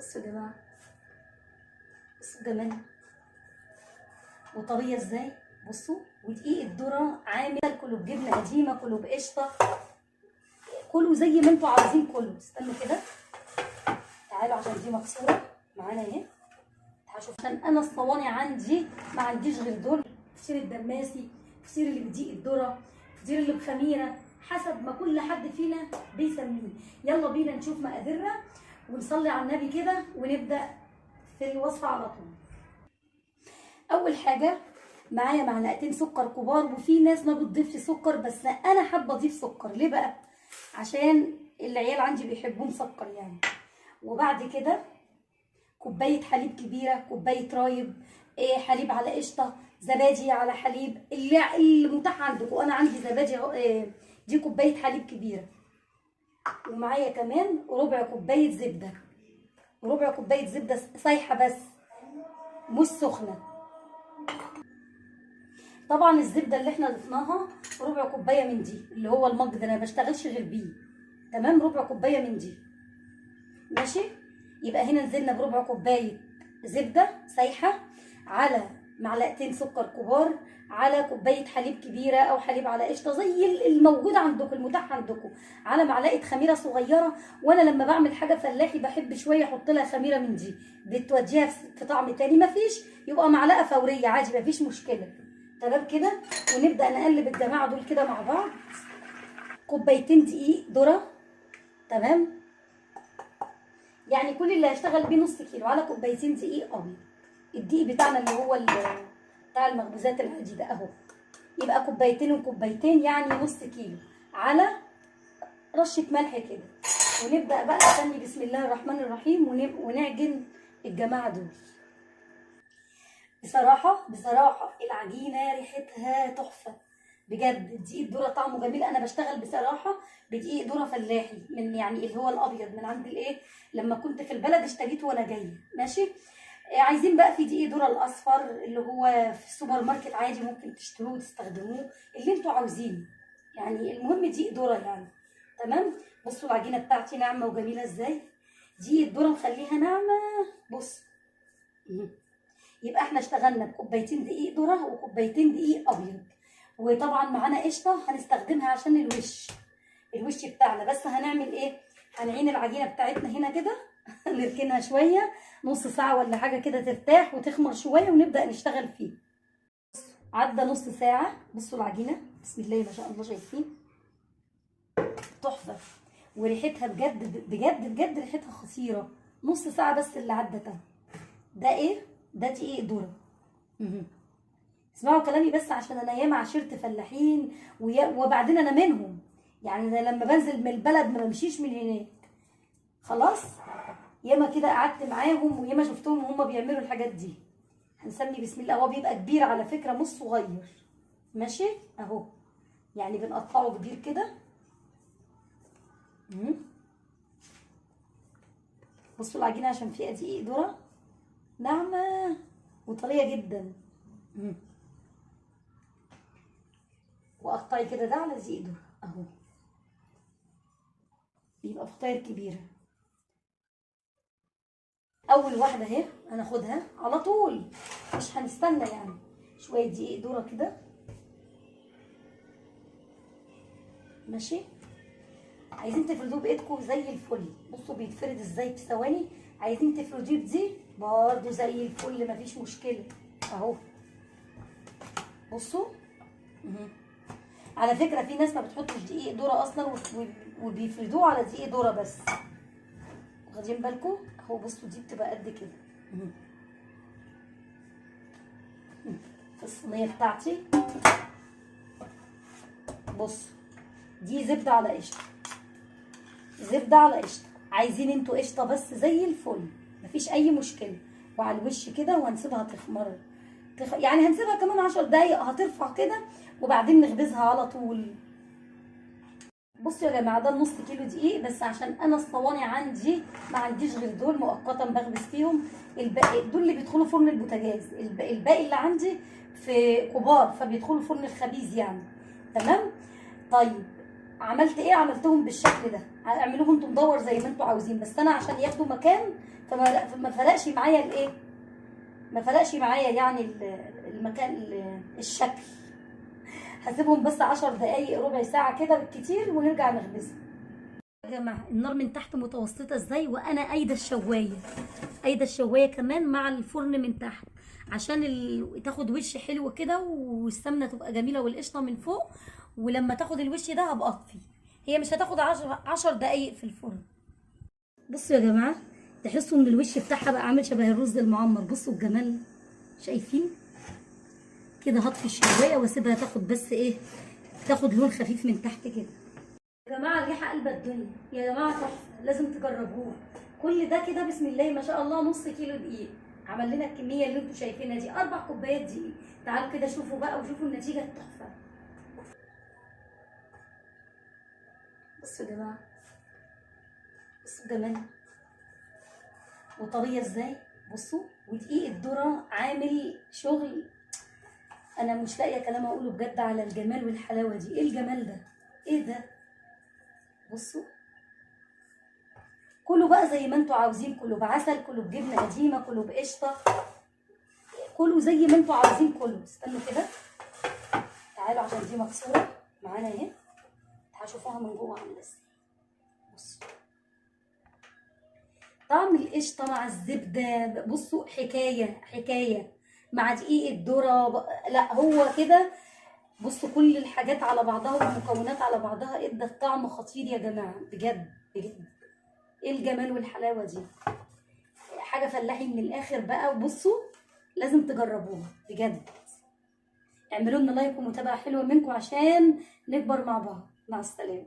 بصوا يا جماعه، بصوا الجمال وطريه ازاي. بصوا، ودقيق الذره عامل كله بجبنه قديمه، كله بقشطه، كله زي ما انتوا عاوزين كله. استنوا كده، تعالوا عشان دي مكسوره معانا اهي. هشوف عشان انا الصواني عندي ما عنديش غير دول، فطير الدماسي، فطير اللي بدقيق الذره، فطير اللي بخميره، حسب ما كل حد فينا بيسميه. يلا بينا نشوف مقاديرنا ونصلي على النبي كده ونبدا في الوصفه على طول. اول حاجه معايا معلقتين سكر كبار، وفي ناس ما بتضيفش سكر بس انا حابه اضيف سكر. ليه بقى؟ عشان العيال عندي بيحبوه مسكر يعني. وبعد كده كوبايه حليب كبيره، كوبايه رايب، حليب على قشطه، زبادي على حليب، اللي متاح عندكم. انا عندي زبادي دي كوبايه حليب كبيره. ومعايا كمان ربع كوبايه زبده، ربع كوبايه زبده سايحه بس مش سخنه. طبعا الزبده اللي احنا ضفناها ربع كوبايه من دي، اللي هو المج ده انا ما بشتغلش غير بيه. تمام، ربع كوبايه من دي ماشي. يبقى هنا نزلنا بربع كوبايه زبده سايحه، على معلقتين سكر كبار، على كوبايه حليب كبيره او حليب على قشطه زي الموجود عندكم المتاح عندكم، على معلقه خميره صغيره. وانا لما بعمل حاجه فلاحي بحب شويه احط لها خميره من دي، بتوديها في طعم تاني. مفيش يبقى معلقه فوريه عادي، مفيش مشكله. تمام كده، ونبدا نقلب الجماعه دول كده مع بعض. كوبايتين دقيق ذره، تمام، يعني كل اللي هشتغل بيه نص كيلو على كوبايتين دقيق ابيض. الدقيق بتاعنا اللي هو بتاع المخبوزات العادي ده اهو. يبقى كوبايتين وكوبايتين يعني نص كيلو، على رشه ملح كده. ونبدا بقى نسمي بسم الله الرحمن الرحيم ونعجن الجماعه دول. بصراحه العجينه ريحتها تحفه بجد. دقيق الذره طعمه جميل. انا بشتغل بصراحه بدقيق ذره فلاحي، من يعني اللي هو الابيض من عند لما كنت في البلد اشتريته وانا جايه ماشي. عايزين بقى في دقيق ذره الاصفر اللي هو في السوبر ماركت عادي، ممكن تشتروه وتستخدموه اللي انتوا عاوزينه يعني. المهم دقيق ذره يعني. تمام. بصوا العجينه بتاعتي ناعمه وجميله ازاي. دقيق الذره مخليها ناعمه. بص، يبقى احنا اشتغلنا بكوبايتين دقيق ذره وكوبايتين دقيق ابيض، وطبعا معانا قشطه هنستخدمها عشان الوش بتاعنا. بس هنعمل ايه؟ هنعين العجينه بتاعتنا هنا كده نركنها شويه، نص ساعه ولا حاجه كده ترتاح وتخمر شويه ونبدا نشتغل فيه. عدى نص ساعه. بصوا العجينه بسم الله ما شاء الله، شايفين؟ تحفه، وريحتها بجد بجد بجد ريحتها خطيره. نص ساعه بس اللي عدت. ده ايه؟ ده دقيق ذره. اسمعوا كلامي بس، عشان انا ياما عشرت فلاحين وبعدين انا منهم يعني. انا لما بنزل من البلد ما بمشيش من هناك خلاص. ياما كده قعدت معاهم وياما شفتهم وهم بيعملوا الحاجات دي. هنسمي بسم الله. هو بيبقى كبير على فكره مش صغير ماشي اهو، يعني بنقطعه كبير كده. بصوا العجينه عشان فيها دقيق ذره ناعمه وطريه جدا. وقطعي كده ده على دقيق ذره اهو، بيبقى فطاير كبيره. اول واحده اهي هناخدها على طول، مش هنستنى يعني. شويه دقيق ذره كده ماشي. عايزين تفردوه بايدكم زي الفل. بصوا بيتفرد ازاي في ثواني. عايزين تفردوه بدي برضو زي الفل مفيش مشكله اهو. بصوا على فكره في ناس ما بتحطش دقيق ذره اصلا وبيفردوه على دقيق ذره بس، واخدين بالكم اهو. بصوا دي بتبقى قد كده في الصينيه بتاعتي. بصوا دي زبده على قشطه، زبده على قشطه. عايزين انتوا قشطه بس زي الفل مفيش اي مشكله. وعلى الوش كده وهنسيبها تخمر يعني هنسيبها كمان 10 دقايق هترفع كده، وبعدين نخبزها على طول. بصوا يا جماعه ده نص كيلو دقيق بس، عشان انا الصواني عندي ما عنديش غير دول مؤقتا بخبز فيهم. الباقي دول اللي بيدخلوا فرن البوتاجاز، الباقي اللي عندي في كبار فبيدخلوا فرن الخبيز يعني. تمام. طيب عملت ايه؟ عملتهم بالشكل ده. اعملوهم انتوا مدور زي ما انتوا عاوزين، بس انا عشان ياخدوا مكان فما فرقش معايا الايه، ما فرقش معايا يعني المكان الشكل. هسيبهم بس 10 دقايق ربع ساعه كده بالكتير ونرجع نخبزها. يا جماعه النار من تحت متوسطه ازاي، وانا قايده الشوايه، قايده الشوايه كمان مع الفرن من تحت عشان تاخد وش حلو كده والسمنه تبقى جميله والقشطه من فوق. ولما تاخد الوش ده هبقى اطفي، هي مش هتاخد 10 دقايق في الفرن. بصوا يا جماعه، تحسوا ان الوش بتاعها بقى عامل شبه الرز المعمر. بصوا الجمال، شايفين كده؟ هطفي الشوايه واسيبها تاخد بس ايه، تاخد لون خفيف من تحت كده. يا جماعه الريحه قلبة الدنيا يا جماعه، تحفه، لازم تجربوها. كل ده كده بسم الله ما شاء الله نص كيلو دقيق عمل لنا الكميه اللي انتم شايفينها دي، 4 كوبايات دقيق. تعالوا كده شوفوا بقى وشوفوا النتيجه التحفه. بصوا يا جماعه، بصوا الجمال وطريه ازاي. بصوا، ودقيق الذره عامل شغل، انا مش لاقيه كلام اقوله بجد على الجمال والحلاوه دي. ايه الجمال ده، ايه ده؟ بصوا، كله بقى زي ما انتوا عاوزين، كله بعسل، كله بجبنه قديمه، كله بقشطه، كله زي ما انتوا عاوزين كله. استنوا كده، تعالوا عشان دي مكسوره معانا اهي، هشوفوها من جوه عامله ازاي. بصوا طعم القشطه مع الزبده، بصوا حكايه حكايه مع دقيق الذره. لا هو كده، بصوا كل الحاجات على بعضها والمكونات على بعضها ادت طعم خطير يا جماعه، بجد بجد. ايه الجمال والحلاوه دي، حاجه فلاحي من الاخر بقى. وبصوا لازم تجربوها بجد. اعملوا لنا لايك ومتابعه حلوه منكم عشان نكبر مع بعض. مع السلامه.